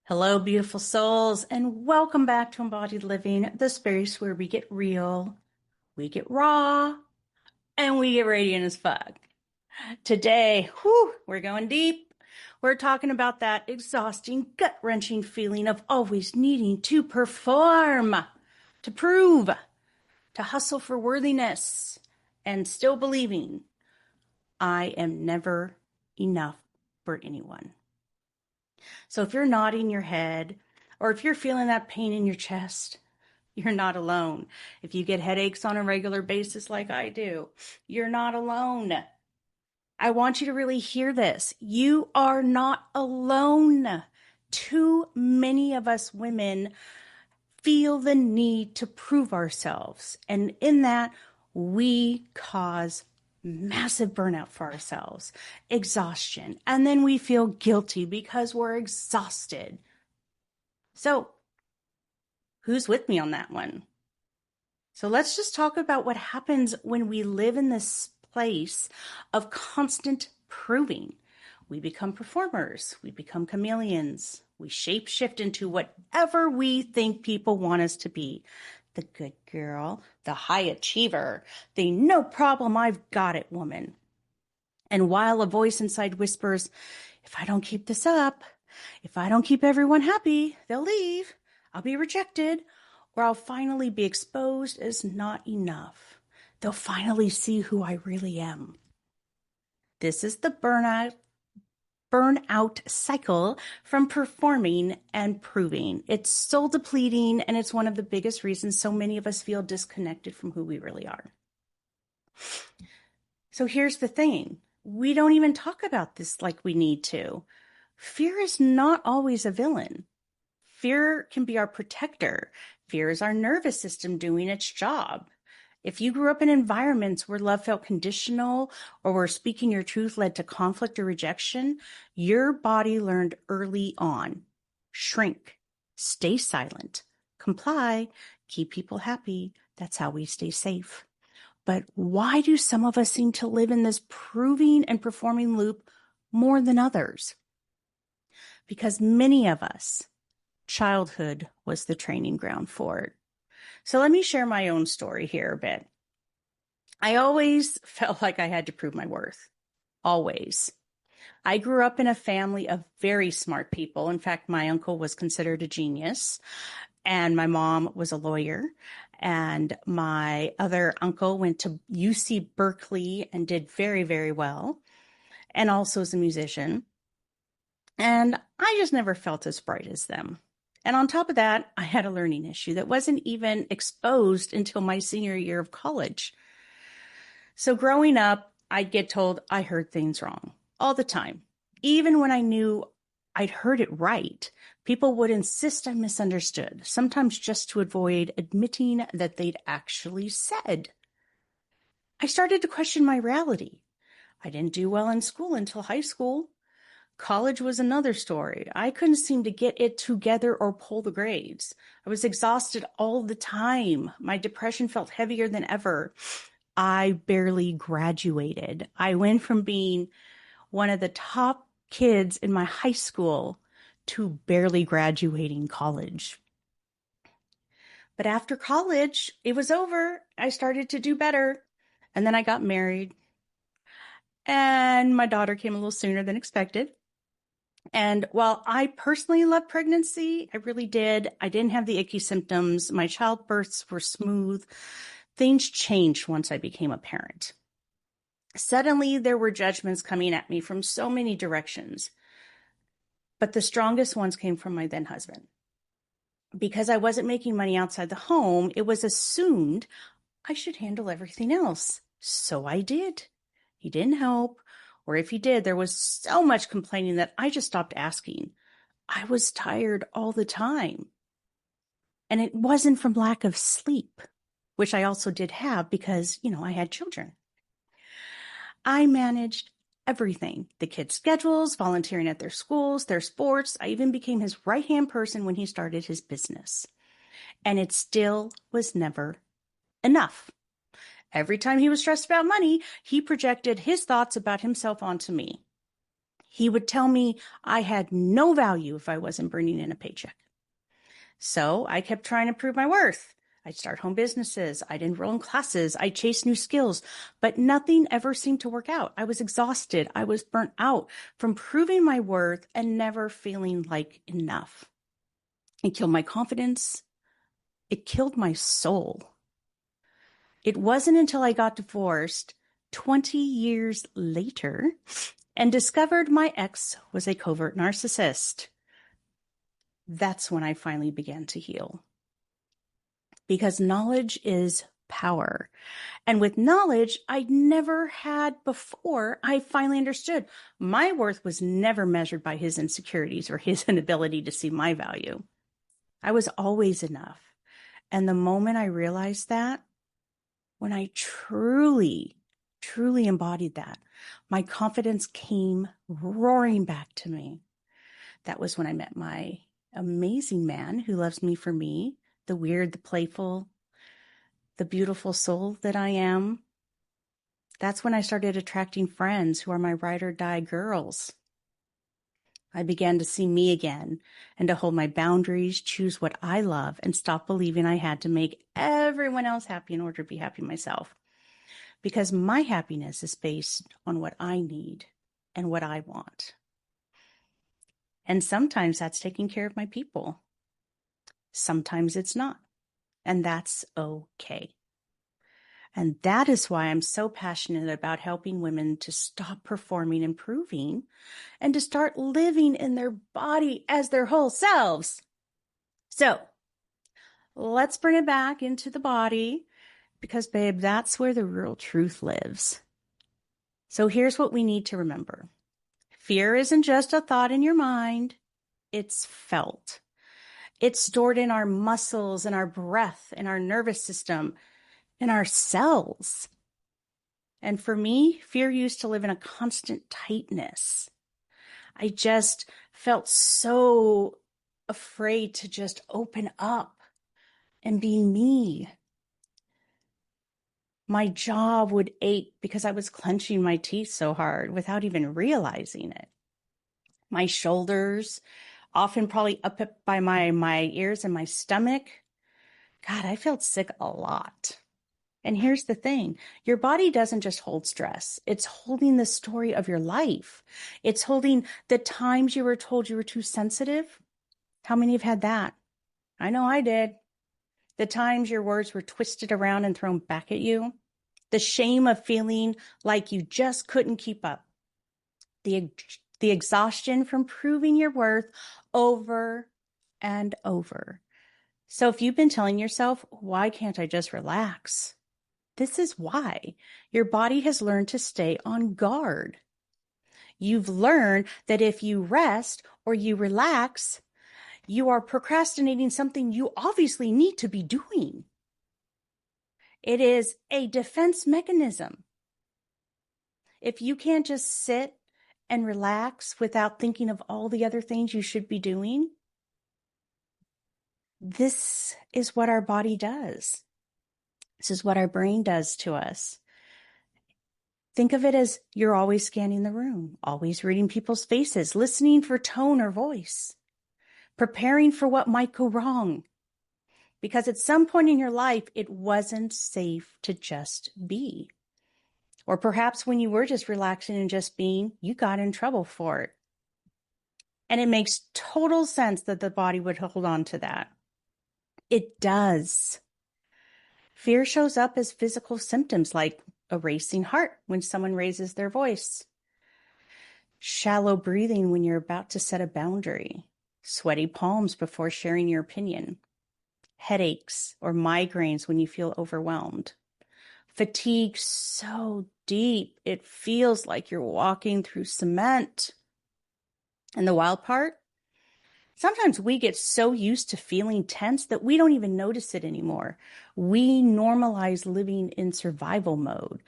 Hello, beautiful souls, and welcome back to Embodied Living, the space where we get real, we get raw, and we get radiant as fuck. Today, we're going deep. We're talking about that exhausting, gut-wrenching feeling of always needing to perform, to prove, to hustle for worthiness, and still believing I am never enough for anyone. So if you're nodding your head, or if you're feeling that pain in your chest, you're not alone. If you get headaches on a regular basis like I do, you're not alone. I want you to really hear this. You are not alone. Too many of us women feel the need to prove ourselves. And in that, we cause massive burnout for ourselves, exhaustion, and then we feel guilty because we're exhausted. So, who's with me on that one? So let's just talk about what happens when we live in this place of constant proving. We become performers, we become chameleons, we shape shift into whatever we think people want us to be. The good girl, the high achiever, the no problem, I've got it woman. And while a voice inside whispers, if I don't keep this up, if I don't keep everyone happy, they'll leave, I'll be rejected, or I'll finally be exposed as not enough. They'll finally see who I really am. This is the burnout cycle from performing and proving. It's soul depleting, and it's one of the biggest reasons so many of us feel disconnected from who we really are. So here's the thing. We don't even talk about this like we need to. Fear is not always a villain. Fear can be our protector. Fear is our nervous system doing its job. If you grew up in environments where love felt conditional or where speaking your truth led to conflict or rejection, your body learned early on. Shrink, stay silent, comply, keep people happy. That's how we stay safe. But why do some of us seem to live in this proving and performing loop more than others? Because many of us, childhood was the training ground for it. So let me share my own story here a bit. I always felt like I had to prove my worth. Always. I grew up in a family of very smart people. In fact, my uncle was considered a genius, and my mom was a lawyer, and my other uncle went to UC Berkeley and did very, very well, and also is a musician. And I just never felt as bright as them. And on top of that, I had a learning issue that wasn't even exposed until my senior year of college. So growing up, I'd get told I heard things wrong all the time. Even when I knew I'd heard it right, people would insist I misunderstood, sometimes just to avoid admitting that they'd actually said. I started to question my reality. I didn't do well in school until high school. College was another story. I couldn't seem to get it together or pull the grades. I was exhausted all the time. My depression felt heavier than ever. I barely graduated. I went from being one of the top kids in my high school to barely graduating college. But after college, it was over. I started to do better. And then I got married. And my daughter came a little sooner than expected. And while I personally loved pregnancy, I really did. I didn't have the icky symptoms. My childbirths were smooth. Things changed once I became a parent. Suddenly, there were judgments coming at me from so many directions. But the strongest ones came from my then husband. Because I wasn't making money outside the home, it was assumed I should handle everything else. So I did. He didn't help. Or if he did, there was so much complaining that I just stopped asking. I was tired all the time. And it wasn't from lack of sleep, which I also did have because, I had children. I managed everything, the kids' schedules, volunteering at their schools, their sports. I even became his right-hand person when he started his business. And it still was never enough. Every time he was stressed about money, he projected his thoughts about himself onto me. He would tell me I had no value if I wasn't bringing in a paycheck. So I kept trying to prove my worth. I'd start home businesses. I'd enroll in classes. I'd chase new skills, but nothing ever seemed to work out. I was exhausted. I was burnt out from proving my worth and never feeling like enough. It killed my confidence. It killed my soul. It wasn't until I got divorced 20 years later and discovered my ex was a covert narcissist. That's when I finally began to heal. Because knowledge is power. And with knowledge I'd never had before, I finally understood my worth was never measured by his insecurities or his inability to see my value. I was always enough. And the moment I realized that, when I truly embodied that, my confidence came roaring back to me. That was when I met my amazing man who loves me for me, the weird, the playful, the beautiful soul that I am. That's when I started attracting friends who are my ride or die girls. I began to see me again and to hold my boundaries, choose what I love, and stop believing I had to make everyone else happy in order to be happy myself. Because my happiness is based on what I need and what I want. And sometimes that's taking care of my people. Sometimes it's not. And that's okay. And that is why I'm so passionate about helping women to stop performing and proving and to start living in their body as their whole selves. So let's bring it back into the body because, babe, that's where the real truth lives. So here's what we need to remember. Fear isn't just a thought in your mind. It's felt. It's stored in our muscles, in our breath, in our nervous system, in our cells. And for me, fear used to live in a constant tightness. I just felt so afraid to just open up and be me. My jaw would ache because I was clenching my teeth so hard without even realizing it. My shoulders, often probably up by my ears and my stomach. God, I felt sick a lot. And here's the thing, your body doesn't just hold stress. It's holding the story of your life. It's holding the times you were told you were too sensitive. How many have had that? I know I did. The times your words were twisted around and thrown back at you. The shame of feeling like you just couldn't keep up. The exhaustion from proving your worth over and over. So if you've been telling yourself, why can't I just relax? This is why. Your body has learned to stay on guard. You've learned that if you rest or you relax, you are procrastinating something you obviously need to be doing. It is a defense mechanism. If you can't just sit and relax without thinking of all the other things you should be doing, this is what our body does. This is what our brain does to us. Think of it as you're always scanning the room, always reading people's faces, listening for tone or voice, preparing for what might go wrong. Because at some point in your life, it wasn't safe to just be. Or perhaps when you were just relaxing and just being, you got in trouble for it. And it makes total sense that the body would hold on to that. It does. Fear shows up as physical symptoms like a racing heart when someone raises their voice, shallow breathing when you're about to set a boundary, sweaty palms before sharing your opinion, headaches or migraines when you feel overwhelmed, fatigue so deep it feels like you're walking through cement. And the wild part? Sometimes we get so used to feeling tense that we don't even notice it anymore. We normalize living in survival mode.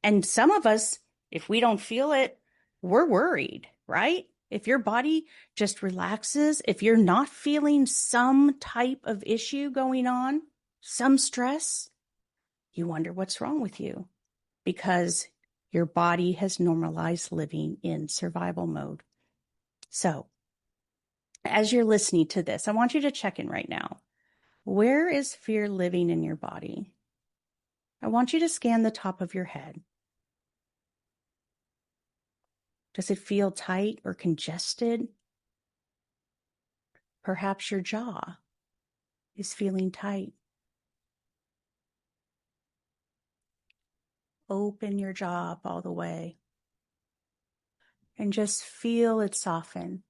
And some of us, if we don't feel it, we're worried, right? If your body just relaxes, if you're not feeling some type of issue going on, some stress, you wonder what's wrong with you because your body has normalized living in survival mode. So, as you're listening to this, I want you to check in right now. Where is fear living in your body? I want you to scan the top of your head. Does it feel tight or congested? Perhaps your jaw is feeling tight. Open your jaw up all the way and just feel it soften.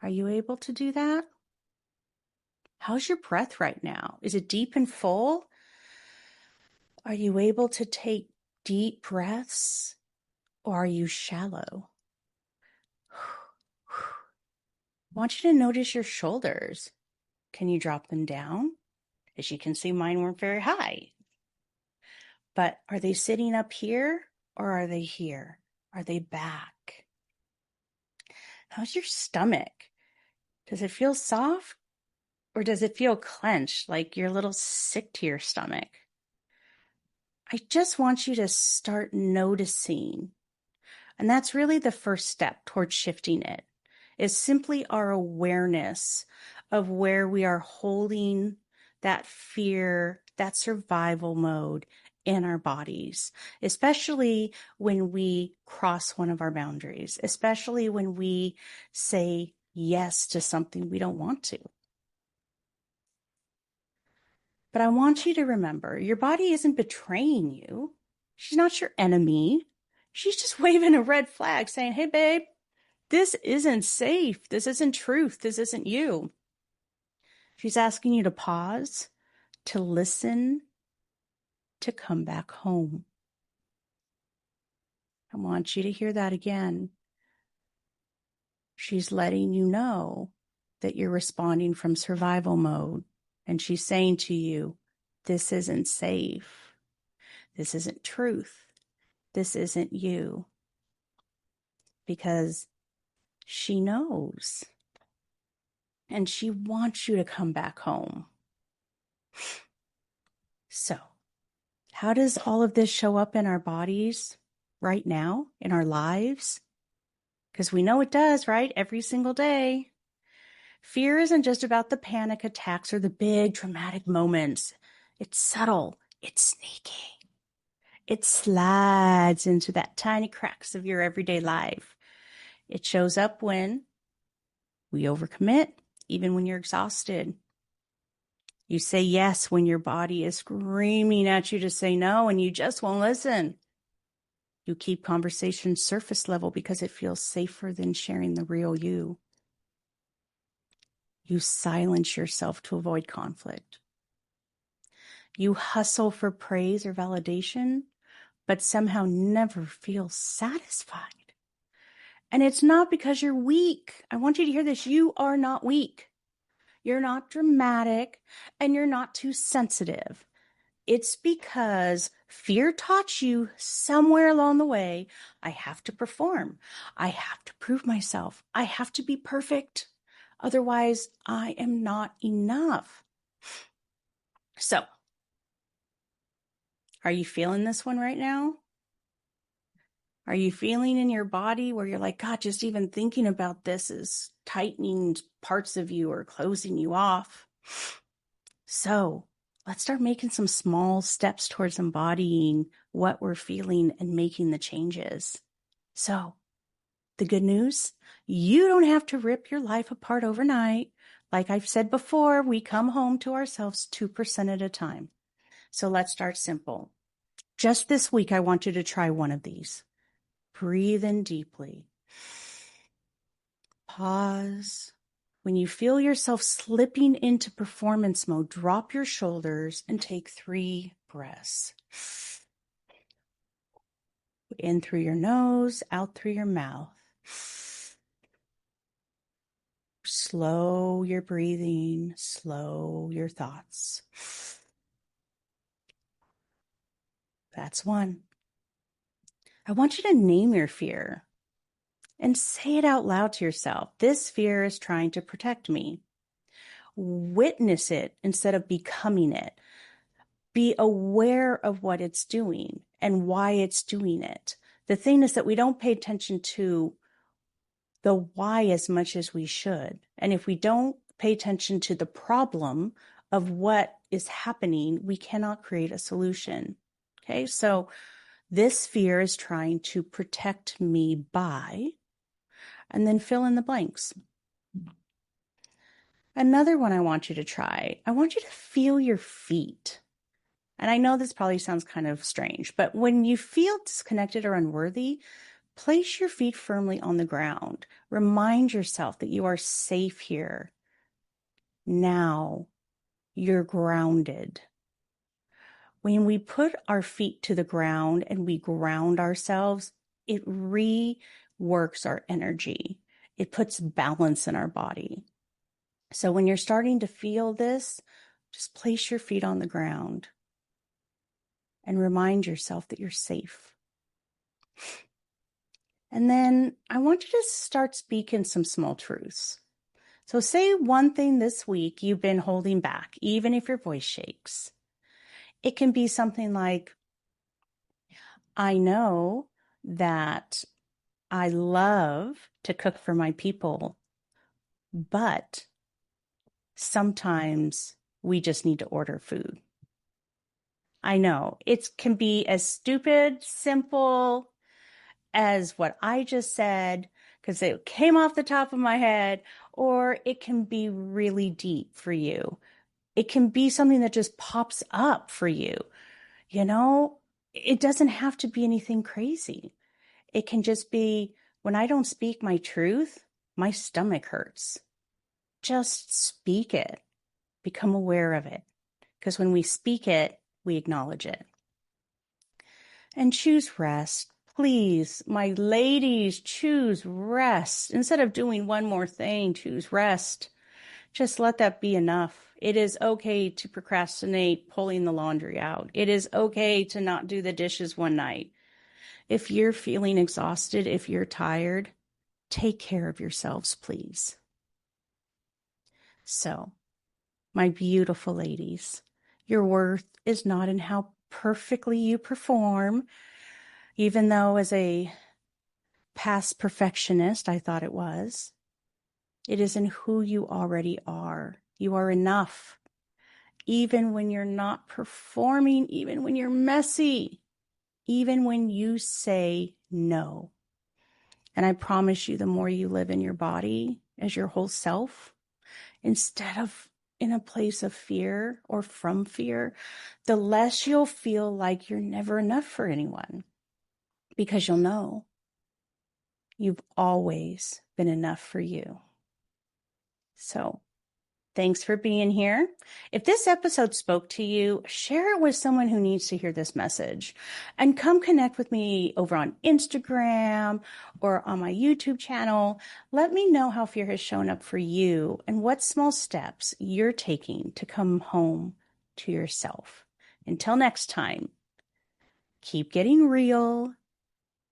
Are you able to do that? How's your breath right now? Is it deep and full? Are you able to take deep breaths, or are you shallow? I want you to notice your shoulders. Can you drop them down? As you can see, mine weren't very high. But are they sitting up here or are they here? Are they back? How's your stomach? Does it feel soft or does it feel clenched, like you're a little sick to your stomach? I just want you to start noticing. And that's really the first step towards shifting it, is simply our awareness of where we are holding that fear, that survival mode in our bodies, especially when we cross one of our boundaries, especially when we say yes to something we don't want to. But I want you to remember, your body isn't betraying you. She's not your enemy. She's just waving a red flag saying, hey, babe, this isn't safe. This isn't truth. This isn't you. She's asking you to pause, to listen, to come back home. I want you to hear that again. She's letting you know that you're responding from survival mode. And she's saying to you, this isn't safe. This isn't truth. This isn't you. Because she knows. And she wants you to come back home. So, how does all of this show up in our bodies right now, in our lives? Because we know it does, right? Every single day. Fear isn't just about the panic attacks or the big dramatic moments. It's subtle. It's sneaky. It slides into that tiny cracks of your everyday life. It shows up when we overcommit, even when you're exhausted. You say yes when your body is screaming at you to say no and you just won't listen. You keep conversations surface level because it feels safer than sharing the real you. You silence yourself to avoid conflict. You hustle for praise or validation, but somehow never feel satisfied. And it's not because you're weak. I want you to hear this. You are not weak. You're not dramatic, and you're not too sensitive. It's because fear taught you somewhere along the way, I have to perform. I have to prove myself. I have to be perfect. Otherwise, I am not enough. So, are you feeling this one right now? Are you feeling in your body where you're like, God, just even thinking about this is tightening parts of you or closing you off? So let's start making some small steps towards embodying what we're feeling and making the changes. So the good news, you don't have to rip your life apart overnight. Like I've said before, we come home to ourselves 2% at a time. So let's start simple. Just this week, I want you to try one of these. Breathe in deeply. Pause. When you feel yourself slipping into performance mode, drop your shoulders and take 3 breaths. In through your nose, out through your mouth. Slow your breathing, slow your thoughts. That's 1. I want you to name your fear and say it out loud to yourself. This fear is trying to protect me. Witness it instead of becoming it. Be aware of what it's doing and why it's doing it. The thing is that we don't pay attention to the why as much as we should. And if we don't pay attention to the problem of what is happening, we cannot create a solution. Okay, so this fear is trying to protect me by, and then fill in the blanks. Another one I want you to try, I want you to feel your feet. And I know this probably sounds kind of strange, but when you feel disconnected or unworthy, place your feet firmly on the ground. Remind yourself that you are safe here. Now you're grounded. When we put our feet to the ground and we ground ourselves, it reworks our energy. It puts balance in our body. So when you're starting to feel this, just place your feet on the ground and remind yourself that you're safe. And then I want you to start speaking some small truths. So say one thing this week you've been holding back, even if your voice shakes. It can be something like, I know that I love to cook for my people, but sometimes we just need to order food. I know it can be as stupid, simple as what I just said, because it came off the top of my head, or it can be really deep for you. It can be something that just pops up for you. You know, it doesn't have to be anything crazy. It can just be, when I don't speak my truth, my stomach hurts. Just speak it. Become aware of it. Because when we speak it, we acknowledge it. And choose rest. Please, my ladies, choose rest. Instead of doing one more thing, choose rest. Just let that be enough. It is okay to procrastinate pulling the laundry out. It is okay to not do the dishes one night. If you're feeling exhausted, if you're tired, take care of yourselves, please. So, my beautiful ladies, your worth is not in how perfectly you perform, even though as a past perfectionist, I thought it was. It is in who you already are. You are enough. Even when you're not performing, even when you're messy, even when you say no. And I promise you, the more you live in your body as your whole self, instead of in a place of fear or from fear, the less you'll feel like you're never enough for anyone, because you'll know you've always been enough for you. So thanks for being here. If this episode spoke to you, share it with someone who needs to hear this message. And come connect with me over on Instagram or on my YouTube channel. Let me know how fear has shown up for you and what small steps you're taking to come home to yourself. Until next time, keep getting real,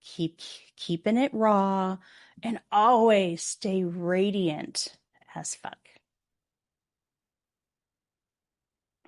keep keeping it raw, and always stay radiant as fuck.